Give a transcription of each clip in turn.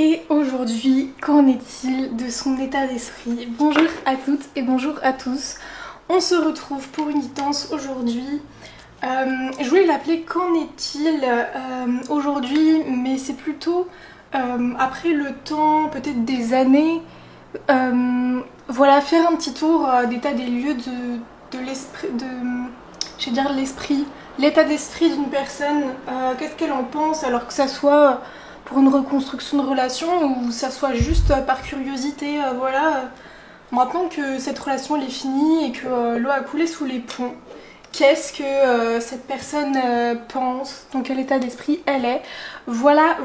Et aujourd'hui, qu'en est-il de son état d'esprit? Bonjour à toutes et bonjour à tous. On se retrouve pour une guidance aujourd'hui. Je voulais l'appeler qu'en est-il aujourd'hui, mais c'est plutôt après le temps, peut-être des années. Voilà, faire un petit tour d'état des lieux de l'esprit, je vais dire l'esprit, l'état d'esprit d'une personne, qu'est-ce qu'elle en pense, alors que ça soit pour une reconstruction de relation ou ça soit juste par curiosité, voilà. Maintenant que cette relation elle est finie et que l'eau a coulé sous les ponts, qu'est-ce que cette personne pense, dans quel état d'esprit elle est. Voilà,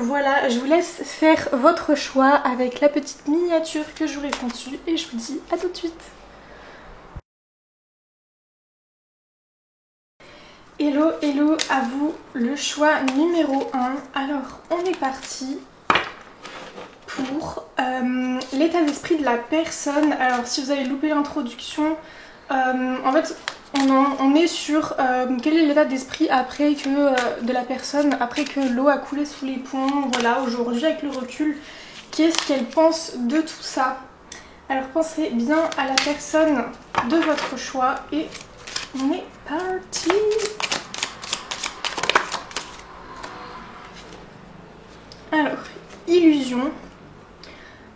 je vous laisse faire votre choix avec la petite miniature que j'aurai conçue et je vous dis à tout de suite. Hello, hello, à vous le choix numéro 1. Alors, on est parti pour l'état d'esprit de la personne. Alors, si vous avez loupé l'introduction, en fait, on est sur quel est l'état d'esprit après que de la personne, après que l'eau a coulé sous les ponts. Voilà, aujourd'hui, avec le recul, qu'est-ce qu'elle pense de tout ça? Alors, pensez bien à la personne de votre choix et on est parti. Alors, illusion.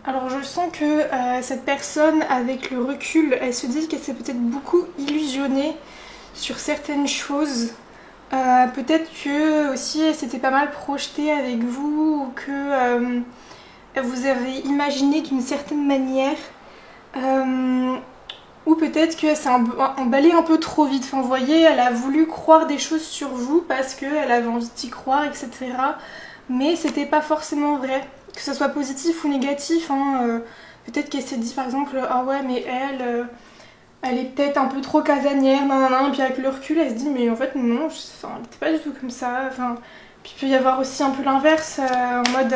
Alors je sens que cette personne, avec le recul, elle se dit qu'elle s'est peut-être beaucoup illusionnée sur certaines choses. Peut-être que aussi elle s'était pas mal projetée avec vous ou que vous avez imaginé d'une certaine manière. Ou peut-être qu'elle s'est emballée un peu trop vite. Enfin, vous voyez, elle a voulu croire des choses sur vous parce qu'elle avait envie d'y croire, etc. Mais c'était pas forcément vrai. Que ce soit positif ou négatif, hein, peut-être qu'elle s'est dit par exemple ah ouais mais elle est peut-être un peu trop casanière, nanana, et puis avec le recul elle se dit mais en fait non, enfin, elle était pas du tout comme ça, enfin, puis il peut y avoir aussi un peu l'inverse, en mode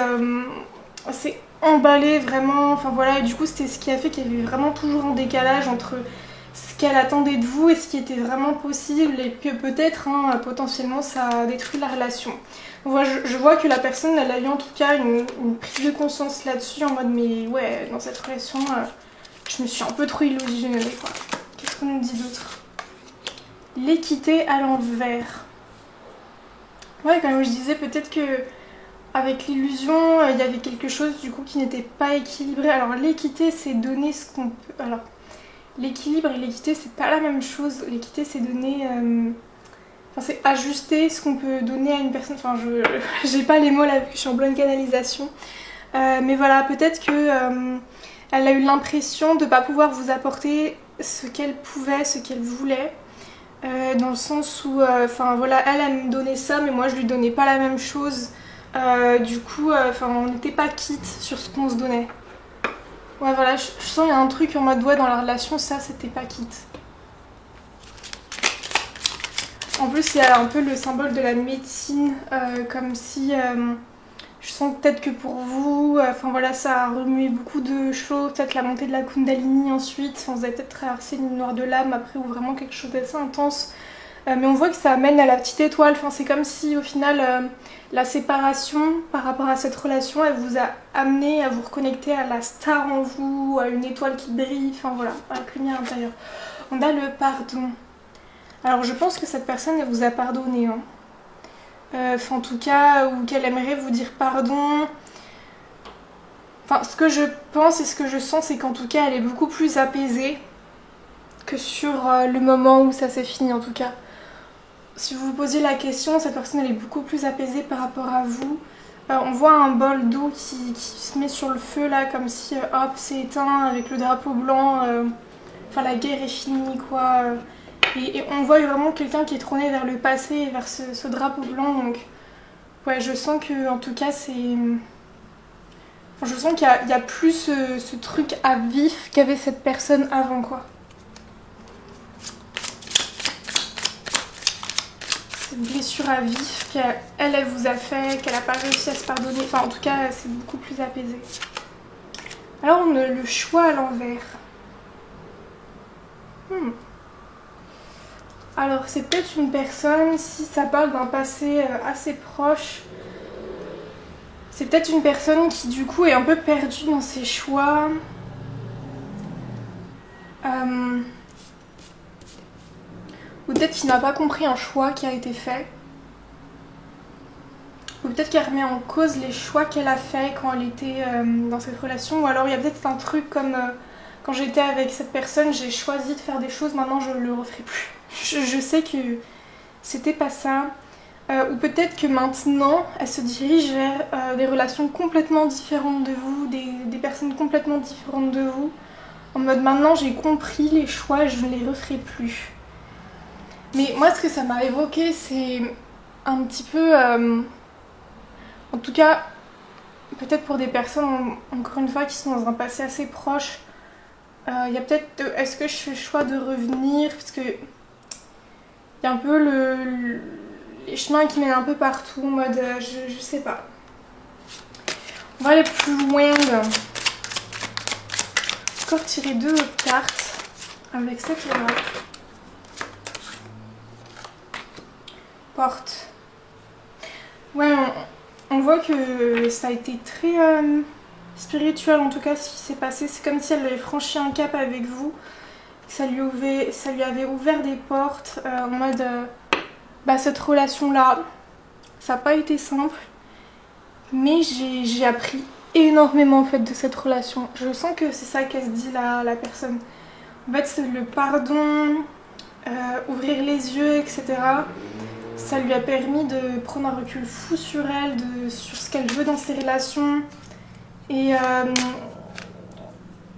c'est emballé vraiment, enfin voilà, et du coup c'était ce qui a fait qu'il y avait vraiment toujours un décalage entre ce qu'elle attendait de vous et ce qui était vraiment possible et que peut-être hein, potentiellement ça a détruit la relation. Voilà, je vois que la personne elle a eu en tout cas une prise de conscience là-dessus en mode mais ouais dans cette relation je me suis un peu trop illusionnée quoi. Qu'est-ce qu'on nous dit d'autre? L'équité à l'envers. Ouais, comme je disais, peut-être que avec l'illusion il y avait quelque chose du coup qui n'était pas équilibré. Alors l'équité c'est donner ce qu'on peut. Alors l'équilibre et l'équité c'est pas la même chose. L'équité c'est donner enfin, c'est ajuster ce qu'on peut donner à une personne. Enfin, j'ai pas les mots là, je suis en pleine canalisation. Mais voilà, peut-être que elle a eu l'impression de ne pas pouvoir vous apporter ce qu'elle pouvait, ce qu'elle voulait. Dans le sens où, enfin voilà, elle me donnait ça, mais moi je lui donnais pas la même chose. Du coup, on n'était pas quitte sur ce qu'on se donnait. Ouais, voilà, je sens qu'il y a un truc en mode ouais, dans la relation, ça c'était pas quitte. En plus, il y a un peu le symbole de la médecine, comme si je sens peut-être que pour vous, enfin voilà, ça a remué beaucoup de choses, peut-être la montée de la Kundalini ensuite, enfin, vous avez peut-être traversé une noire de l'âme après ou vraiment quelque chose d'assez intense. Mais on voit que ça amène à la petite étoile, enfin, c'est comme si au final la séparation par rapport à cette relation, elle vous a amené à vous reconnecter à la star en vous, à une étoile qui brille, enfin voilà, à la lumière intérieure. On a le pardon. Alors je pense que cette personne elle vous a pardonné, hein. En tout cas, ou qu'elle aimerait vous dire pardon. Enfin, ce que je pense et ce que je sens, c'est qu'en tout cas, elle est beaucoup plus apaisée que sur le moment où ça s'est fini, en tout cas. Si vous vous posiez la question, cette personne, elle est beaucoup plus apaisée par rapport à vous. On voit un bol d'eau qui se met sur le feu, là, comme si, hop, c'est éteint avec le drapeau blanc. Enfin, la guerre est finie, quoi. Et on voit vraiment quelqu'un qui est trôné vers le passé et vers ce drapeau blanc. Donc, ouais, je sens que, en tout cas, c'est. Enfin, je sens qu'il y a plus ce truc à vif qu'avait cette personne avant, quoi. Cette blessure à vif qu'elle vous a fait, qu'elle n'a pas réussi à se pardonner. Enfin, en tout cas, c'est beaucoup plus apaisé. Alors, on a le choix à l'envers. Alors c'est peut-être une personne, si ça parle d'un passé assez proche, C'est peut-être une personne qui du coup est un peu perdue dans ses choix. Ou peut-être qu'il n'a pas compris un choix qui a été fait. Ou peut-être qu'elle remet en cause les choix qu'elle a fait quand elle était dans cette relation. Ou alors il y a peut-être un truc comme quand j'étais avec cette personne, j'ai choisi de faire des choses, maintenant je ne le referai plus. Je sais que c'était pas ça. Ou peut-être que maintenant, elle se dirige vers des relations complètement différentes de vous, des personnes complètement différentes de vous. En mode maintenant j'ai compris les choix, je ne les referai plus. Mais moi ce que ça m'a évoqué c'est un petit peu... en tout cas, peut-être pour des personnes, encore une fois, qui sont dans un passé assez proche, il y a peut-être... Est-ce que je fais le choix de revenir? Parce que il y a un peu les chemins qui mènent un peu partout, en mode... je sais pas. On va aller plus loin. Encore tirer 2 cartes avec cette là. Porte. Ouais, on voit que ça a été très spirituel en tout cas ce qui s'est passé. C'est comme si elle avait franchi un cap avec vous. Ça lui avait ouvert des portes en mode... cette relation-là, ça n'a pas été simple. Mais j'ai appris énormément en fait de cette relation. Je sens que c'est ça qu'elle se dit la personne. En fait, c'est le pardon, ouvrir les yeux, etc. Ça lui a permis de prendre un recul fou sur elle, sur ce qu'elle veut dans ses relations. Et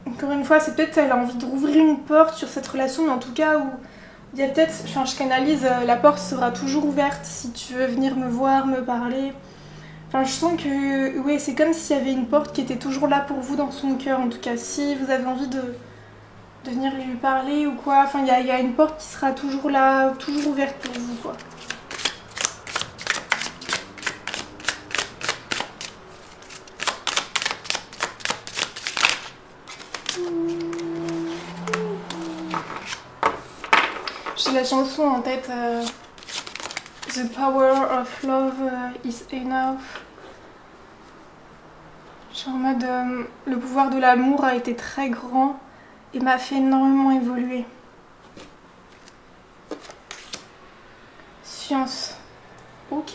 encore une fois, c'est peut-être qu'elle a envie de rouvrir une porte sur cette relation, mais en tout cas, où il y a peut-être, enfin je canalise, la porte sera toujours ouverte si tu veux venir me voir, me parler. Enfin, je sens que, ouais, c'est comme s'il y avait une porte qui était toujours là pour vous dans son cœur, en tout cas. Si vous avez envie de venir lui parler ou quoi, enfin, il y a une porte qui sera toujours là, toujours ouverte pour vous, quoi. J'ai la chanson en tête, The Power of Love is Enough. Je suis en mode, le pouvoir de l'amour a été très grand et m'a fait énormément évoluer. Science. Ok.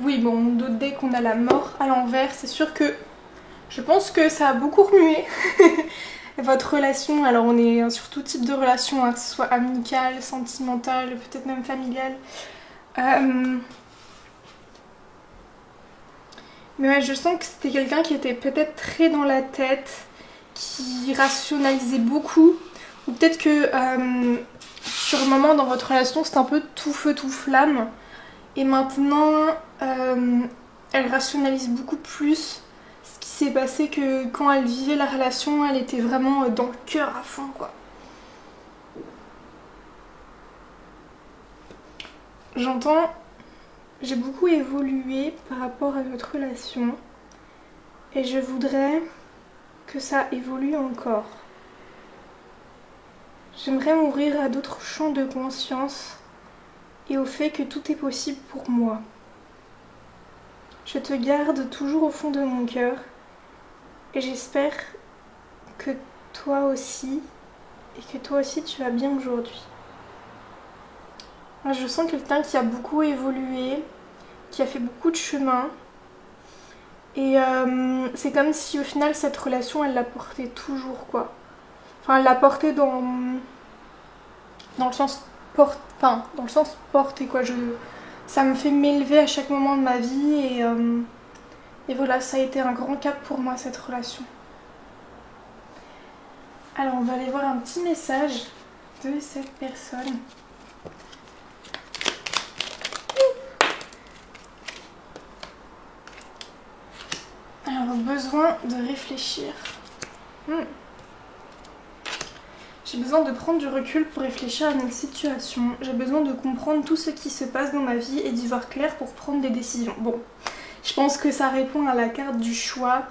Oui, bon, on doute dès qu'on a la mort à l'envers, c'est sûr que je pense que ça a beaucoup remué. Votre relation, alors on est sur tout type de relation, hein, que ce soit amicale, sentimentale, peut-être même familiale. Mais ouais, je sens que c'était quelqu'un qui était peut-être très dans la tête, qui rationalisait beaucoup. Ou peut-être que sur le moment dans votre relation, c'était un peu tout feu, tout flamme. Et maintenant, elle rationalise beaucoup plus. Ce qui s'est passé que quand elle vivait la relation, elle était vraiment dans le cœur à fond, quoi. J'entends, j'ai beaucoup évolué par rapport à notre relation et je voudrais que ça évolue encore. J'aimerais m'ouvrir à d'autres champs de conscience et au fait que tout est possible pour moi. Je te garde toujours au fond de mon cœur et j'espère que toi aussi tu vas bien aujourd'hui. Je sens quelqu'un qui a beaucoup évolué, qui a fait beaucoup de chemin et c'est comme si au final cette relation elle la portait toujours, quoi. Enfin elle la portait dans le sens porter, quoi. Ça me fait m'élever à chaque moment de ma vie et voilà, ça a été un grand cap pour moi cette relation. Alors on va aller voir un petit message de cette personne. Alors besoin de réfléchir. J'ai besoin de prendre du recul pour réfléchir à notre situation. J'ai besoin de comprendre tout ce qui se passe dans ma vie et d'y voir clair pour prendre des décisions. Bon, je pense que ça répond à la carte du choix.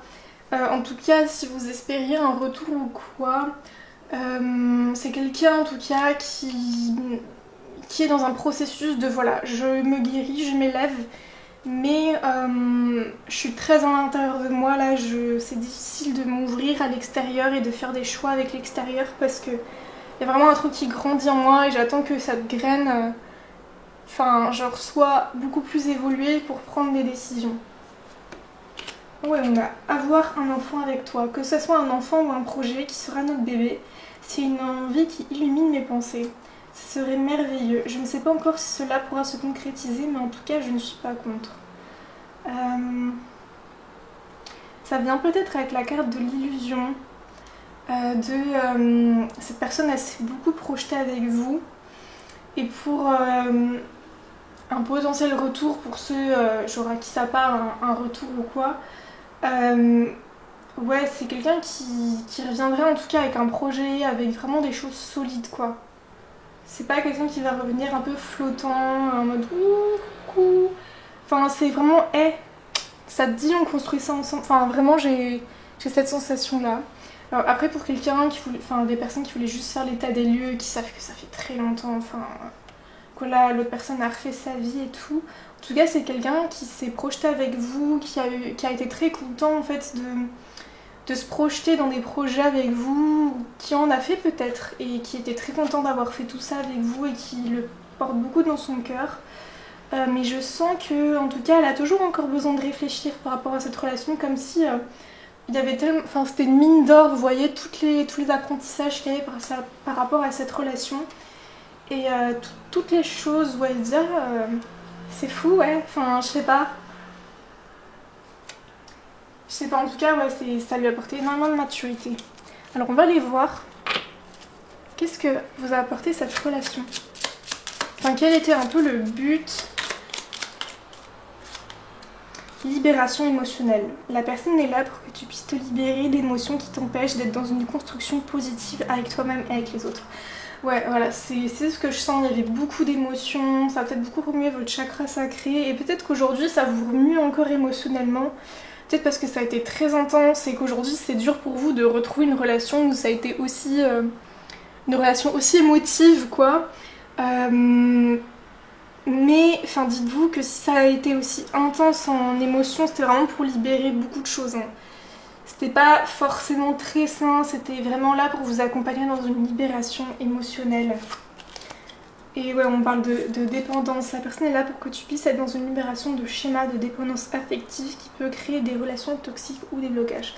En tout cas, si vous espériez un retour ou quoi, c'est quelqu'un en tout cas qui est dans un processus de voilà, je me guéris, je m'élève, Mais je suis très en l'intérieur de moi là, c'est difficile de m'ouvrir à l'extérieur et de faire des choix avec l'extérieur parce que il y a vraiment un truc qui grandit en moi et j'attends que cette graine, genre soit beaucoup plus évoluée pour prendre des décisions. Ouais, on a avoir un enfant avec toi, que ce soit un enfant ou un projet qui sera notre bébé, c'est une envie qui illumine mes pensées. Ce serait merveilleux. Je ne sais pas encore si cela pourra se concrétiser, mais en tout cas, je ne suis pas contre. Ça vient peut-être avec la carte de l'illusion. Cette personne, elle s'est beaucoup projetée avec vous. Et pour un potentiel retour pour ceux genre à qui ça part, un retour ou quoi, ouais, c'est quelqu'un qui reviendrait en tout cas avec un projet, avec vraiment des choses solides quoi. C'est pas quelqu'un qui va revenir un peu flottant, en mode ouh, coucou. Enfin, c'est vraiment, ça te dit, on construit ça ensemble. Enfin, vraiment, j'ai cette sensation-là. Alors, après, pour quelqu'un qui voulait, enfin, des personnes qui voulaient juste faire l'état des lieux, qui savent que ça fait très longtemps, enfin, que là, l'autre personne a refait sa vie et tout. En tout cas, c'est quelqu'un qui s'est projeté avec vous, qui a été très content, en fait, de se projeter dans des projets avec vous, qui en a fait peut-être, et qui était très content d'avoir fait tout ça avec vous et qui le porte beaucoup dans son cœur. Mais je sens que, en tout cas, elle a toujours encore besoin de réfléchir par rapport à cette relation, comme si il y avait tellement, enfin, c'était une mine d'or, vous voyez, tous les apprentissages qu'il y avait par rapport à cette relation. Et toutes les choses où elle dit, c'est fou, ouais, enfin, je sais pas. Je sais pas, en tout cas, ouais, ça lui a apporté énormément de maturité. Alors, on va aller voir. Qu'est-ce que vous a apporté cette relation? Enfin, quel était un peu le but? Libération émotionnelle. La personne est là pour que tu puisses te libérer d'émotions qui t'empêchent d'être dans une construction positive avec toi-même et avec les autres. Ouais, voilà, c'est ce que je sens. Il y avait beaucoup d'émotions, ça a peut-être beaucoup remué votre chakra sacré, et peut-être qu'aujourd'hui ça vous remue encore émotionnellement. Peut-être parce que ça a été très intense et qu'aujourd'hui c'est dur pour vous de retrouver une relation où ça a été aussi une relation aussi émotive quoi. Mais enfin dites-vous que si ça a été aussi intense en émotion, c'était vraiment pour libérer beaucoup de choses. Hein. C'était pas forcément très sain, c'était vraiment là pour vous accompagner dans une libération émotionnelle. Et ouais, on parle de dépendance. La personne est là pour que tu puisses être dans une libération de schémas de dépendance affective qui peut créer des relations toxiques ou des blocages.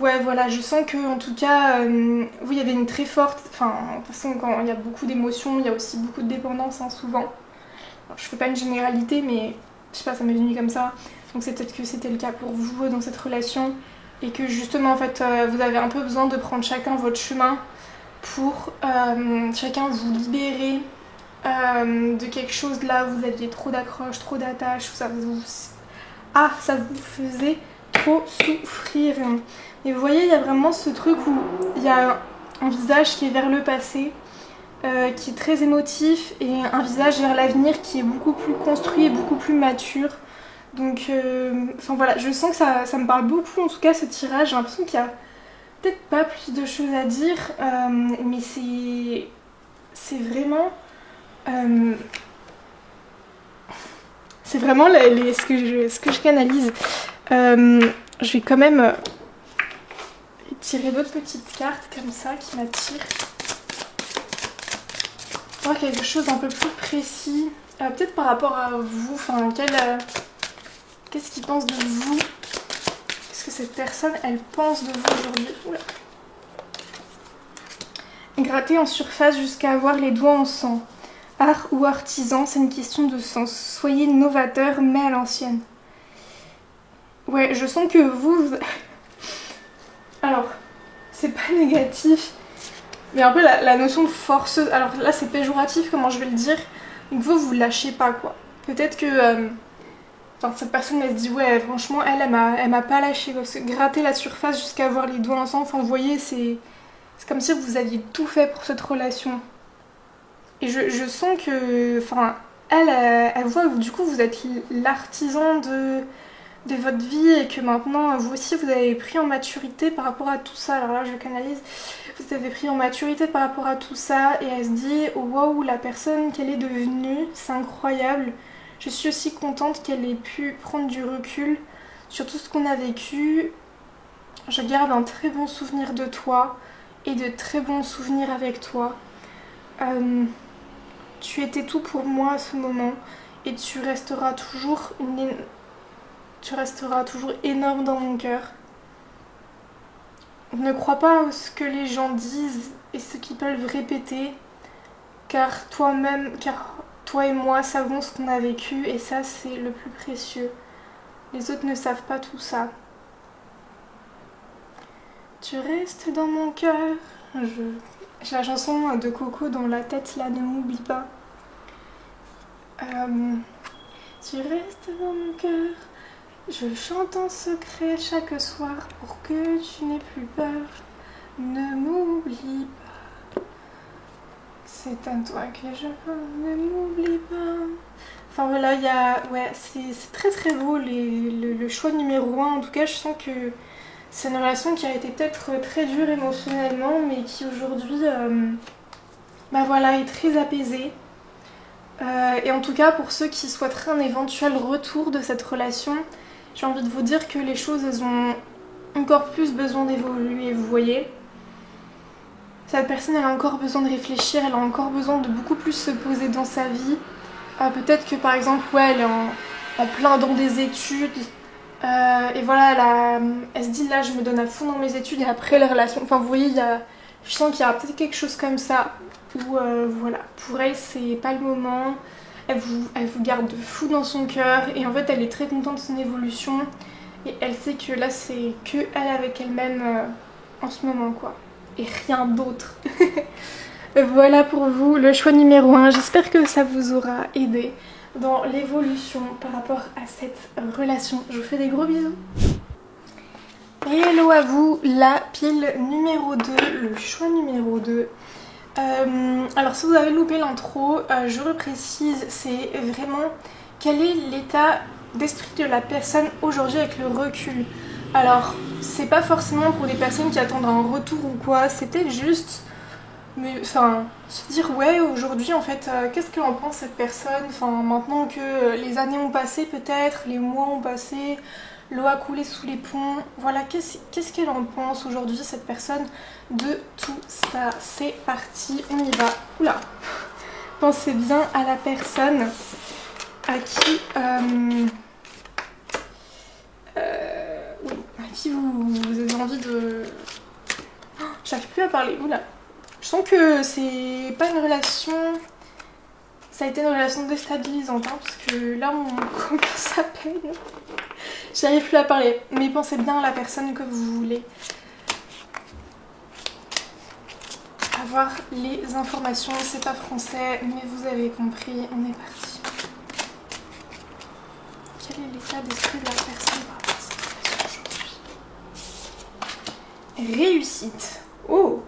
Ouais, voilà, je sens que en tout cas, oui, il y avait une très forte. Enfin, de toute façon, quand il y a beaucoup d'émotions, il y a aussi beaucoup de dépendance, hein, souvent. Alors, je fais pas une généralité, mais je sais pas, ça m'est venu comme ça. Donc, c'est peut-être que c'était le cas pour vous dans cette relation. Et que justement, en fait, vous avez un peu besoin de prendre chacun votre chemin pour chacun vous libérer. De quelque chose là où vous aviez trop d'accroche, trop d'attache, où ça vous faisait trop souffrir. Et vous voyez, il y a vraiment ce truc où il y a un visage qui est vers le passé, qui est très émotif, et un visage vers l'avenir qui est beaucoup plus construit et beaucoup plus mature. Donc, enfin voilà, je sens que ça me parle beaucoup en tout cas ce tirage. J'ai l'impression qu'il y a peut-être pas plus de choses à dire, mais c'est vraiment... c'est vraiment ce que je canalise. Je vais quand même tirer d'autres petites cartes comme ça qui m'attirent. Voir quelque chose d'un peu plus précis. Peut-être par rapport à vous. Enfin, qu'est-ce qu'il pense de vous? Qu'est-ce que cette personne, elle pense de vous aujourd'hui? Oula. Gratter en surface jusqu'à avoir les doigts en sang. Art ou artisan, c'est une question de sens. Soyez novateur, mais à l'ancienne. Ouais, je sens que vous... Alors, c'est pas négatif, mais un peu la notion de forceuse. Alors là, c'est péjoratif, comment je vais le dire. Donc vous lâchez pas, quoi. Peut-être que... Enfin, cette personne, elle se dit, ouais, franchement, elle m'a pas lâché. Parce que gratter la surface jusqu'à avoir les doigts ensemble, enfin, vous voyez, c'est comme si vous aviez tout fait pour cette relation. Et je sens que, enfin, elle voit que du coup vous êtes l'artisan de votre vie et que maintenant vous aussi vous avez pris en maturité par rapport à tout ça. Alors là je canalise, vous avez pris en maturité par rapport à tout ça et elle se dit oh, waouh, la personne qu'elle est devenue, c'est incroyable. Je suis aussi contente qu'elle ait pu prendre du recul sur tout ce qu'on a vécu. Je garde un très bon souvenir de toi et de très bons souvenirs avec toi. Tu étais tout pour moi à ce moment et tu resteras toujours énorme dans mon cœur. Ne crois pas à ce que les gens disent et ce qu'ils peuvent répéter, car toi et moi savons ce qu'on a vécu et ça c'est le plus précieux. Les autres ne savent pas tout ça. Tu restes dans mon cœur. J'ai la chanson de Coco dans la tête là, ne m'oublie pas. Tu restes dans mon cœur. Je chante en secret chaque soir pour que tu n'aies plus peur. Ne m'oublie pas. C'est à toi que je parle. Ne m'oublie pas. Enfin voilà, c'est très très beau le choix numéro 1. En tout cas, je sens que c'est une relation qui a été peut-être très dure émotionnellement, mais qui aujourd'hui est très apaisée. Et en tout cas, pour ceux qui souhaiteraient un éventuel retour de cette relation, j'ai envie de vous dire que les choses elles ont encore plus besoin d'évoluer, vous voyez. Cette personne elle a encore besoin de réfléchir, elle a encore besoin de beaucoup plus se poser dans sa vie. Peut-être que par exemple, elle est en plein dans des études. Et voilà, elle se dit là je me donne à fond dans mes études et après les relations. Enfin vous voyez, je sens qu'il y a peut-être quelque chose comme ça où voilà, pour elle c'est pas le moment. Elle vous garde de fou dans son cœur et en fait elle est très contente de son évolution et elle sait que là c'est que elle avec elle-même en ce moment quoi. Et rien d'autre. Voilà pour vous le choix numéro 1. J'espère que ça vous aura aidé dans l'évolution par rapport à cette relation. Je vous fais des gros bisous. Et hello à vous, la pile numéro 2, le choix numéro 2. Alors si vous avez loupé l'intro, je reprécise, c'est vraiment quel est l'état d'esprit de la personne aujourd'hui avec le recul. Alors c'est pas forcément pour des personnes qui attendent un retour ou quoi, c'est peut-être juste se dire ouais aujourd'hui en fait qu'est-ce qu'elle en pense cette personne, maintenant que les années ont passé peut-être, les mois ont passé, l'eau a coulé sous les ponts, voilà qu'est-ce qu'elle en pense aujourd'hui cette personne de tout ça. C'est parti, on y va. Oula, pensez bien à la personne à qui vous avez envie de... Oh, j'arrive plus à parler, oula. Je sens que c'est pas une relation... Ça a été une relation déstabilisante, hein, parce que là on commence à peine. J'arrive plus à parler, mais pensez bien à la personne que vous voulez. Avoir les informations, c'est pas français, mais vous avez compris, on est parti. Quel est l'état d'esprit de la personne par rapport à cette relation aujourd'hui? Réussite. Oh!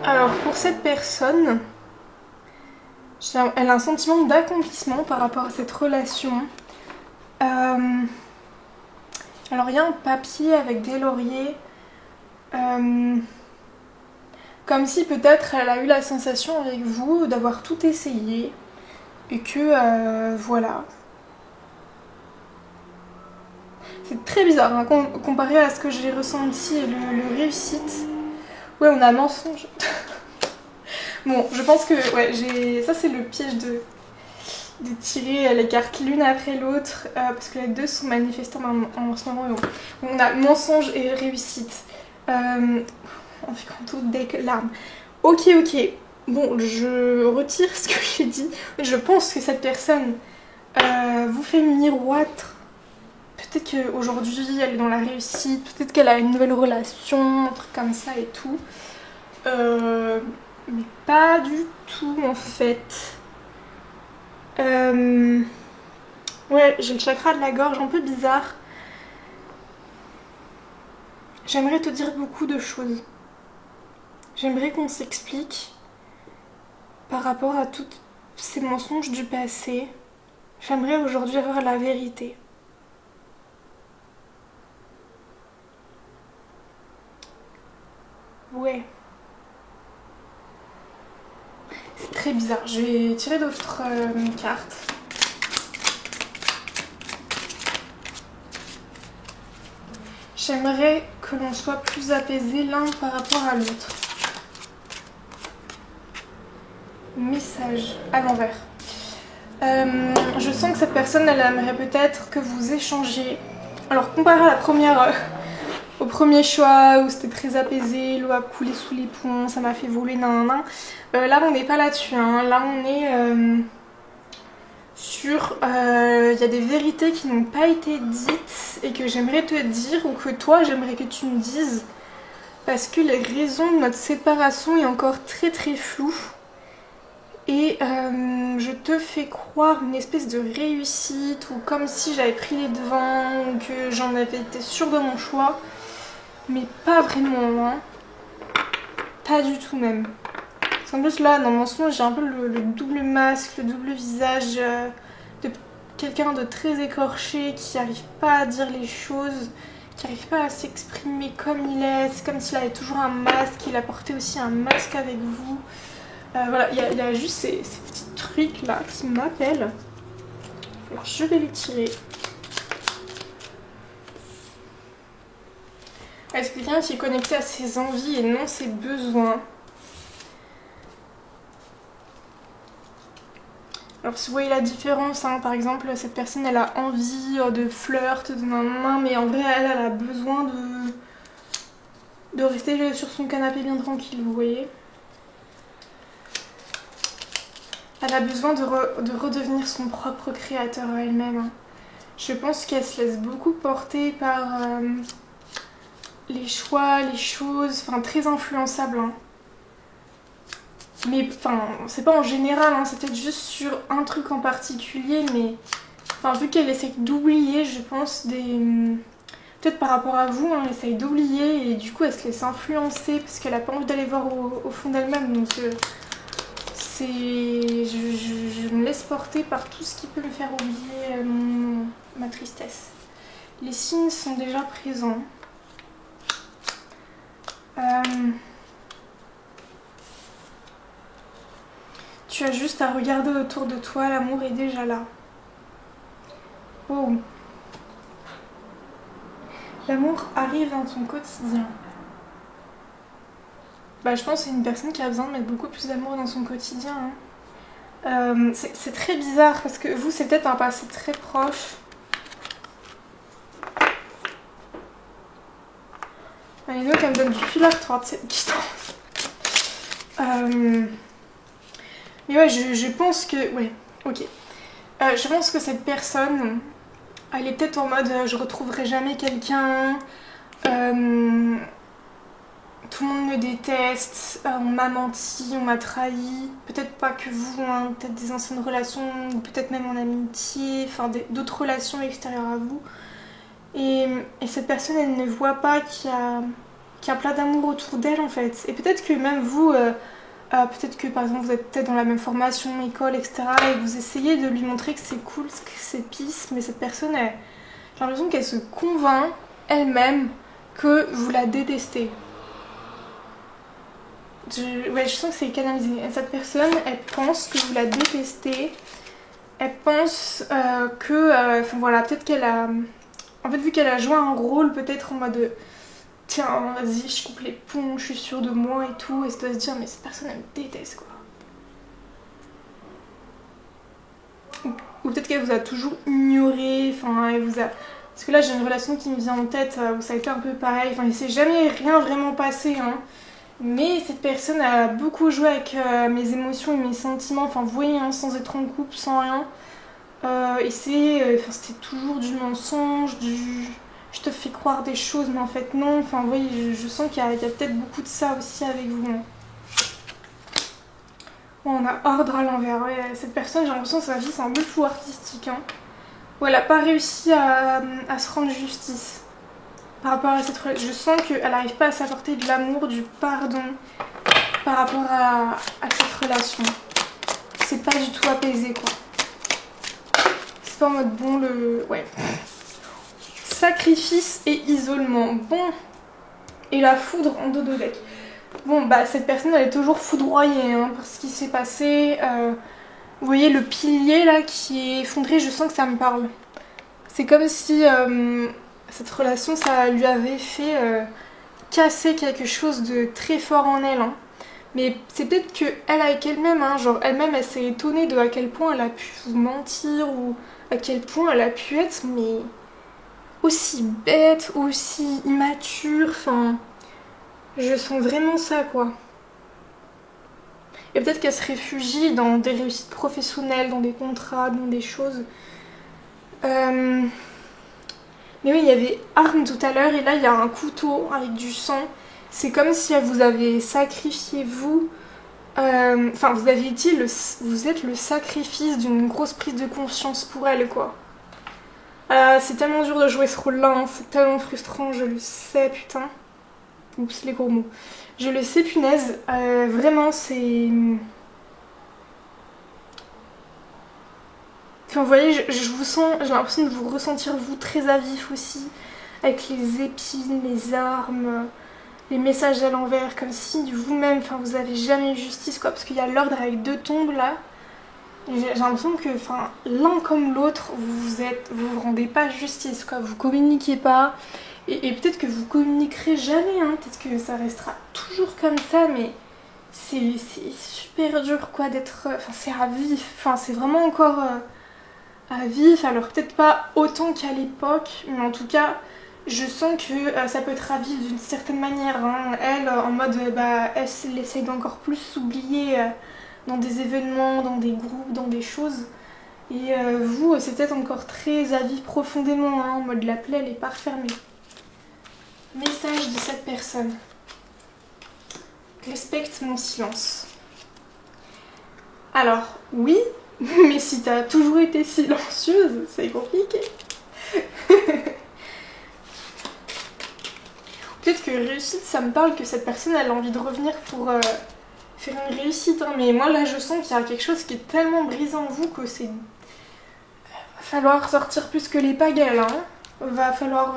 Alors pour cette personne, elle a un sentiment d'accomplissement par rapport à cette relation. Alors il y a un papier avec des lauriers, comme si peut-être elle a eu la sensation avec vous d'avoir tout essayé et que voilà. C'est très bizarre hein, comparé à ce que j'ai ressenti et le réussite. Ouais, on a mensonge. Bon, je pense que ouais, ça c'est le piège de tirer les cartes l'une après l'autre parce que les deux sont manifestants en ce moment. On a mensonge et réussite. On fait quand tout deck larmes. Ok. Bon, je retire ce que j'ai dit. Je pense que cette personne vous fait miroiter. Peut-être qu'aujourd'hui elle est dans la réussite, peut-être qu'elle a une nouvelle relation, un truc comme ça et tout. Mais pas du tout en fait. Ouais, j'ai le chakra de la gorge un peu bizarre. J'aimerais te dire beaucoup de choses. J'aimerais qu'on s'explique par rapport à tous ces mensonges du passé. J'aimerais aujourd'hui avoir la vérité. Ouais. très bizarre. Je vais tirer d'autres cartes. J'aimerais que l'on soit plus apaisé l'un par rapport à l'autre. Message à l'envers. Je sens que cette personne, elle aimerait peut-être que vous échangiez. Alors comparé à la première, au premier choix où c'était très apaisé, l'eau a coulé sous les ponts, ça m'a fait voler, nan. Là on n'est pas là-dessus, hein. Là on est sur... Il y a des vérités qui n'ont pas été dites et que j'aimerais te dire, ou que toi j'aimerais que tu me dises, parce que les raisons de notre séparation est encore très très floues. Et je te fais croire une espèce de réussite, ou comme si j'avais pris les devants, ou que j'en avais été sûre de mon choix. Mais pas vraiment, hein. Pas du tout même. Parce qu'en plus là, dans mon son, j'ai un peu le double masque, le double visage de quelqu'un de très écorché, qui n'arrive pas à dire les choses, qui n'arrive pas à s'exprimer comme il est. C'est comme s'il avait toujours un masque, il a porté aussi un masque avec vous. Voilà, il y a juste ces petits trucs là qui m'appellent. Alors je vais les tirer. Est-ce que quelqu'un qui est connecté à ses envies et non ses besoins? Alors si vous voyez la différence, hein, par exemple cette personne elle a envie de flirt, de main, mais en vrai elle a besoin de rester sur son canapé bien tranquille, vous voyez. Elle a besoin de redevenir son propre créateur à elle-même. Hein. Je pense qu'elle se laisse beaucoup porter par les choix, les choses, enfin très influençable. Hein. Mais enfin, c'est pas en général, hein, c'est peut-être juste sur un truc en particulier, mais enfin, vu qu'elle essaye d'oublier, je pense, peut-être par rapport à vous, hein, elle essaye d'oublier et du coup elle se laisse influencer parce qu'elle a pas envie d'aller voir au fond d'elle-même. Donc je me laisse porter par tout ce qui peut me faire oublier ma tristesse. Les signes sont déjà présents. Tu as juste à regarder autour de toi, l'amour est déjà là. Oh. L'amour arrive dans ton quotidien. Bah, je pense que c'est une personne qui a besoin de mettre beaucoup plus d'amour dans son quotidien. Hein. C'est très bizarre parce que vous, c'est peut-être un passé très proche. Il y en a qui me donne du fil à retordre, cette distance. Mais ouais, je pense que... Ouais, ok. Je pense que cette personne, elle est peut-être en mode je retrouverai jamais quelqu'un... tout le monde me déteste, on m'a menti, on m'a trahi, peut-être pas que vous, hein, peut-être des anciennes relations, ou peut-être même en amitié, enfin d'autres relations extérieures à vous. Et cette personne, elle ne voit pas qu'il y a plein d'amour autour d'elle en fait. Et peut-être que même vous, peut-être que par exemple vous êtes peut-être dans la même formation, école, etc. Et vous essayez de lui montrer que c'est cool, que c'est peace, mais cette personne, j'ai l'impression qu'elle se convainc elle-même que vous la détestez. Je sens que c'est canalisé. Cette personne, elle pense que vous la détestez. Elle pense que... Enfin voilà, peut-être qu'elle a... En fait, vu qu'elle a joué un rôle, peut-être en mode... Tiens, vas-y, je coupe les ponts, je suis sûre de moi et tout. Et ça doit se dire, mais cette personne, elle me déteste, quoi. Ou peut-être qu'elle vous a toujours ignoré. Enfin, elle vous a... Parce que là, j'ai une relation qui me vient en tête où ça a été un peu pareil. Enfin, il s'est jamais rien vraiment passé, hein. Mais cette personne a beaucoup joué avec mes émotions et mes sentiments, enfin vous voyez, hein, sans être en couple, sans rien. Et c'était toujours du mensonge, je te fais croire des choses mais en fait non. Enfin vous voyez, je sens qu'il y a peut-être beaucoup de ça aussi avec vous. Hein. Bon, on a ordre à l'envers. Ouais, cette personne, j'ai l'impression que sa vie c'est un peu flou artistique. Hein, où elle n'a pas réussi à se rendre justice. Par rapport à cette relation, je sens qu'elle n'arrive pas à s'apporter de l'amour, du pardon par rapport à cette relation. C'est pas du tout apaisé quoi. C'est pas en mode bon ouais. Sacrifice et isolement. Bon. Et la foudre en dos de deck. Bon, bah cette personne, elle est toujours foudroyée hein, par ce qui s'est passé. Vous voyez le pilier là qui est effondré, je sens que ça me parle. C'est comme si cette relation, ça lui avait fait casser quelque chose de très fort en elle. Hein. Mais c'est peut-être que elle avec elle-même, hein, genre elle-même, elle s'est étonnée de à quel point elle a pu vous mentir ou à quel point elle a pu être, mais aussi bête, aussi immature. Enfin, je sens vraiment ça, quoi. Et peut-être qu'elle se réfugie dans des réussites professionnelles, dans des contrats, dans des choses. Mais oui, il y avait arme tout à l'heure et là il y a un couteau avec du sang. C'est comme si elle vous avait sacrifié vous. Enfin, vous êtes le sacrifice d'une grosse prise de conscience pour elle, quoi. C'est tellement dur de jouer ce rôle-là, hein. C'est tellement frustrant, je le sais, putain. Oups, les gros mots. Je le sais, punaise. Vraiment, c'est... Enfin, vous voyez, je vous sens, j'ai l'impression de vous ressentir vous très à vif aussi, avec les épines, les armes, les messages à l'envers, comme si vous-même, enfin, vous avez jamais eu justice, quoi, parce qu'il y a l'ordre avec deux tombes là. Et j'ai l'impression que, enfin, l'un comme l'autre, vous rendez pas justice, quoi, vous communiquez pas, et peut-être que vous communiquerez jamais, hein, peut-être que ça restera toujours comme ça, mais c'est super dur, quoi, d'être, enfin, c'est à vif, enfin, c'est vraiment encore à vif, alors peut-être pas autant qu'à l'époque, mais en tout cas, je sens que ça peut être à vif d'une certaine manière. Hein. Elle, en mode, elle essaye d'encore plus s'oublier dans des événements, dans des groupes, dans des choses. Et vous, c'est peut-être encore très à vif profondément, hein, en mode la plaie, elle est pas refermée. Message de cette personne. Respecte mon silence. Alors, oui, mais si t'as toujours été silencieuse, c'est compliqué. Peut-être que réussite, ça me parle que cette personne, elle a envie de revenir pour faire une réussite. Hein. Mais moi, là, je sens qu'il y a quelque chose qui est tellement brisé en vous que c'est... Va falloir sortir plus que les pagaies, hein. Va falloir...